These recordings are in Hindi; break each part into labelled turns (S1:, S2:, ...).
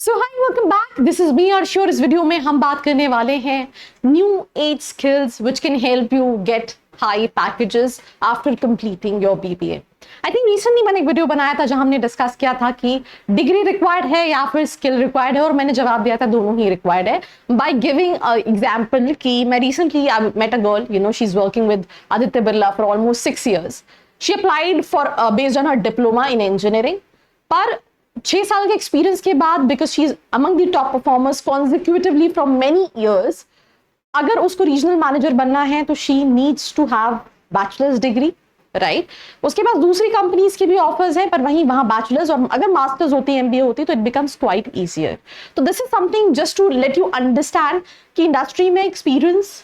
S1: So hi welcome back, this is me Arshor. इस वीडियो में हम बात करने वाले हैं new 8 skills which can help you get high packages after completing your BBA. I think recently मैंने एक वीडियो बनाया था जहां हमने डिस्कस किया था कि डिग्री रिक्वायर्ड है या फिर स्किल रिक्वायर्ड है, और मैंने जवाब दिया था दोनों ही रिक्वायर्ड है बाय गिविंग एग्जाम्पल कि मैं recently met a girl, you know, she is working with Aditya Birla for almost 6 years. She applied for based on her diploma in engineering, पर 6 साल के एक्सपीरियंस के बाद, because she is among the top performers consecutively from many years, अगर उसको रीजनल मैनेजर बनना है तो she needs to have bachelor's degree, right. उसके बाद दूसरी कंपनीज की भी ऑफर्स हैं, पर वहीं वहां बैचलर्स और अगर मास्टर्स होती है, एमबीए होती है, तो इट बिकम्स क्वाइट ईजियर। तो this is something just to let you understand कि इंडस्ट्री में एक्सपीरियंस,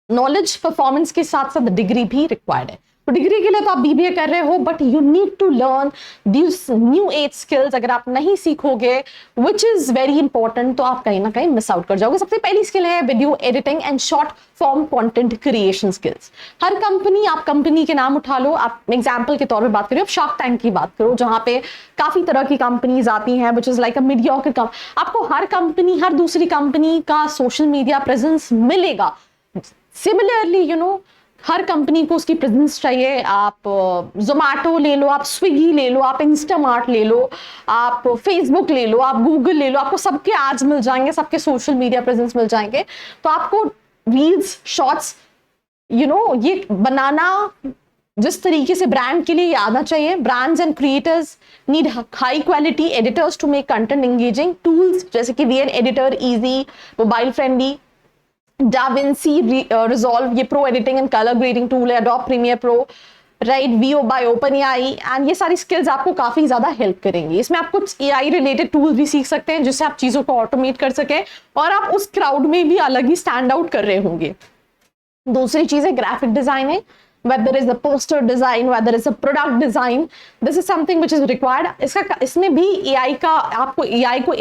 S1: नॉलेज, परफॉर्मेंस के साथ साथ डिग्री भी रिक्वायर्ड है। तो डिग्री के लिए तो आप बीबीए कर रहे हो, but you need to learn this new 8 skills. अगर आप नहीं सीखोगे, विच इज वेरी इंपॉर्टेंट, तो आप कहीं ना कहीं मिस आउट कर जाओगे। सबसे पहली स्किल है video editing and short form content creation skills. Her company, आप कंपनी के नाम उठा लो, आप एग्जाम्पल के तौर पर बात करो, आप शार्क टैंक की बात करो जहां पे काफी तरह की कंपनीज आती हैं, which is like a mediocre company. आपको हर कंपनी, हर दूसरी कंपनी का सोशल मीडिया प्रेजेंस मिलेगा। Similarly, you know, her company को उसकी प्रेजेंस चाहिए। आप जोमैटो ले लो, आप स्विगी ले लो, आप इंस्टामार्ट ले लो, आप फेसबुक ले लो, आप गूगल ले लो, आपको सबके एड्स मिल जाएंगे, सबके सोशल मीडिया प्रेजेंस मिल जाएंगे। तो आपको रील्स, शॉर्ट्स, यू नो, ये बनाना जिस तरीके से ब्रांड के लिए आना चाहिए। Brands and creators need high quality editors to make content engaging. Tools जैसे कि VN editor, easy, mobile friendly, DaVinci Resolve, ये pro editing and colour grading tool है, Adobe Premiere Pro, right, VO by OpenAI, and ये सारी स्किल्स आपको काफी ज्यादा हेल्प करेंगी। इसमें आप कुछ AI रिलेटेड टूल्स भी सीख सकते हैं जिससे आप चीजों को ऑटोमेट कर सकें और आप उस क्राउड में भी अलग ही स्टैंड आउट कर रहे होंगे। दूसरी चीज है graphic designing, whether is a poster design, whether is a product design, this is something which is required. इसमें भी AI का, आपको AI को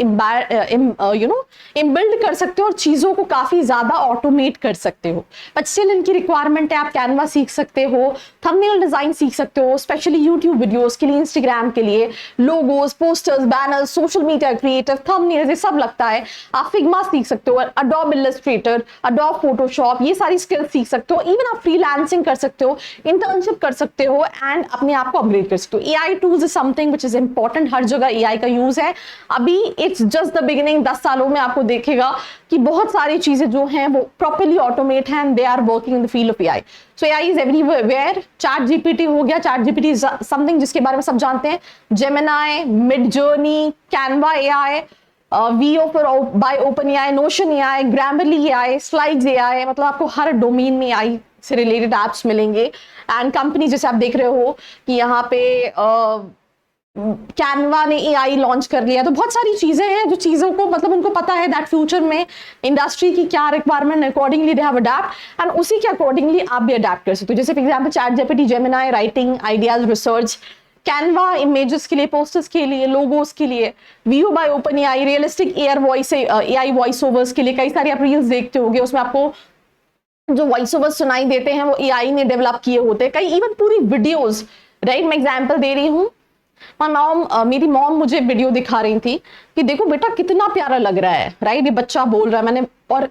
S1: इम्बिल्ड कर सकते हो और चीजों को काफी ज्यादा ऑटोमेट कर सकते हो। बट स्टिल इनकी रिक्वायरमेंट है, आप कैनवा सीख सकते हो, थंबनेल डिजाइन सीख सकते हो, स्पेशली यूट्यूब वीडियोस के लिए, इंस्टाग्राम के लिए, logos, posters, banners, social media creative, thumbnails, ये सब लगता है। आप फिग्मा सीख सकते हो, Adobe Illustrator, Adobe Photoshop, ये सारी स्किल्स सीख सकते हो। इवन आप फ्रीलांसिंग कर सकते हो, इंटर्नशिप कर सकते हो एंड अपने आप को अपग्रेड कर सकते हो। AI tools is something which is important, हर जगह एआई का यूज है। अभी इट्स जस्ट द बिगिनिंग। 10 सालों में आपको देखेगा कि बहुत सारी चीजें जो हैं वो प्रॉपर्ली ऑटोमेट हैं, they are working in the field of AI. So AI is everywhere. ChatGPT हो गया, चैट जीपीटी इज समथिंग जिसके बारे में सब जानते हैं। Gemini, Midjourney, Canva AI, VO by OpenAI, Notion AI, Grammarly AI, slides AI, मतलब आपको हर डोमेन में एआई से रिलेटेड एप्स मिलेंगे। एंड कंपनी जैसे आप देख रहे हो कि यहाँ पे कैनवा ने एआई लॉन्च कर लिया। तो बहुत सारी चीजें हैं जो चीजों को, मतलब उनको पता है दैट फ्यूचर में इंडस्ट्री की क्या requirement, accordingly they have adapt, and उसी के अकॉर्डिंगली आप भी अडैप्ट कर सकते हो। जैसे for example ChatGPT, Gemini writing, ideas, research, Canva images के लिए, पोस्टर्स के लिए, लोगोस के लिए, VO by OpenAI realistic AR voice, AI voice overs के लिए। कई सारी आप रील्स देखते होंगे, उसमें आपको जो वॉइस ओवर सुनाई देते हैं वो एआई ने डेवलप किए होते हैं। कई इवन पूरी वीडियोस, राइट। मैं एग्जांपल दे रही हूँ, मेरी मॉम मुझे वीडियो दिखा रही थी कि देखो बेटा कितना प्यारा लग रहा है, राइट, ये बच्चा बोल रहा है। मैंने, और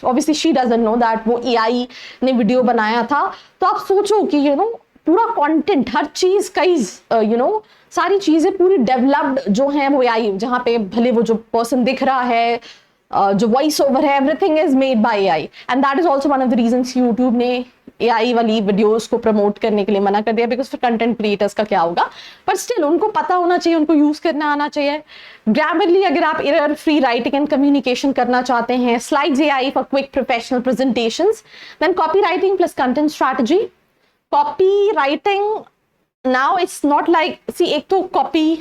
S1: obviously she doesn't know that वो एआई ने वीडियो बनाया था। तो आप सोचो कि यू नो पूरा कंटेंट, हर चीज, कई यू नो सारी चीजें पूरी डेवलप्ड जो हैं वो एआई, जहां पे भले वो जो पर्सन दिख रहा है, जो वॉइस ओवर है, everything is made by AI. And that is also one of the reasons YouTube ने एआई वाली वीडियोस को प्रमोट करने के लिए मना कर दिया, बिकॉज फिर कंटेंट क्रिएटर्स का क्या होगा। पर स्टिल उनको पता होना चाहिए, उनको यूज करना आना चाहिए। ग्रामरली अगर आप error free writing and communication करना चाहते हैं, slides AI for quick professional presentations, then copywriting plus content strategy. Copywriting now it's not like, see, एक तो copy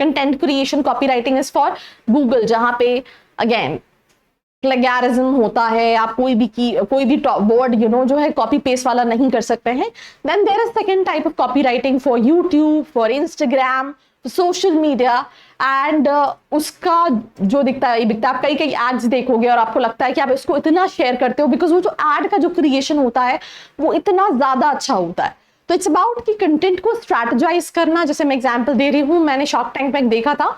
S1: content creation, copywriting is for Google, जहां पे अगेन प्लेगैरिज्म होता है, आप कोई भी वर्ड, यू नो, जो है कॉपी पेस्ट वाला नहीं कर सकते हैं। Then there is second type of copy writing for YouTube, for Instagram, social media, and उसका जो दिखता है आप कई एड्स देखोगे और आपको लगता है कि आप इसको इतना शेयर करते हो बिकॉज वो जो एड का जो क्रिएशन होता है वो इतना ज्यादा अच्छा होता है। तो इट्स अबाउट कि कंटेंट को स्ट्रैटेजाइज करना। जैसे मैं एग्जांपल दे रही हूँ, मैंने शार्क टैंक में देखा था,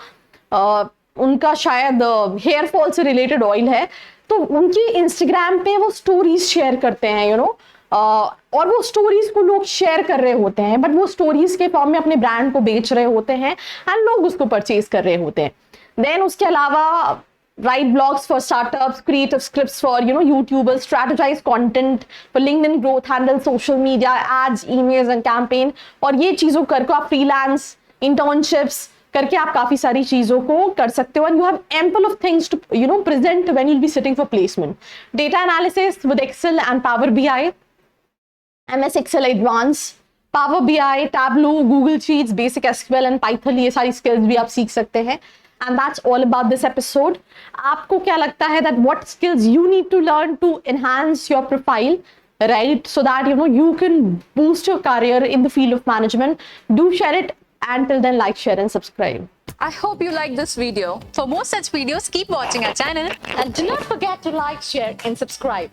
S1: उनका शायद हेयर फॉल से रिलेटेड ऑयल है, तो उनकी इंस्टाग्राम पे वो स्टोरीज शेयर करते हैं, यू नो, और वो स्टोरीज को लोग शेयर कर रहे होते हैं, बट वो स्टोरीज के फॉर्म में अपने ब्रांड को बेच रहे होते हैं एंड लोग उसको परचेज कर रहे होते हैं. देन उसके अलावा write blogs for startups, creative scripts for, you know, YouTubers, strategize content for LinkedIn growth handles, social media, ads, emails and campaign. और ये चीजों करके आप freelance, internships करके आप काफी सारी चीजों को कर सकते हो. And you have ample of things to, you know, present when you'll be sitting for placement. Data analysis with Excel and Power BI, MS Excel Advanced, Power BI, Tableau, Google Sheets, Basic SQL and Python, ये सारी skills भी आप सीख सकते हैं. And that's all about this episode. आपको क्या लगता है that what skills you need to learn to enhance your profile, right? So that, you know, you can boost your career in the field of management. Do share it, and till then, like, share and subscribe.
S2: I hope you liked this video. For more such videos, keep watching our channel.
S1: And do not forget to like, share and subscribe.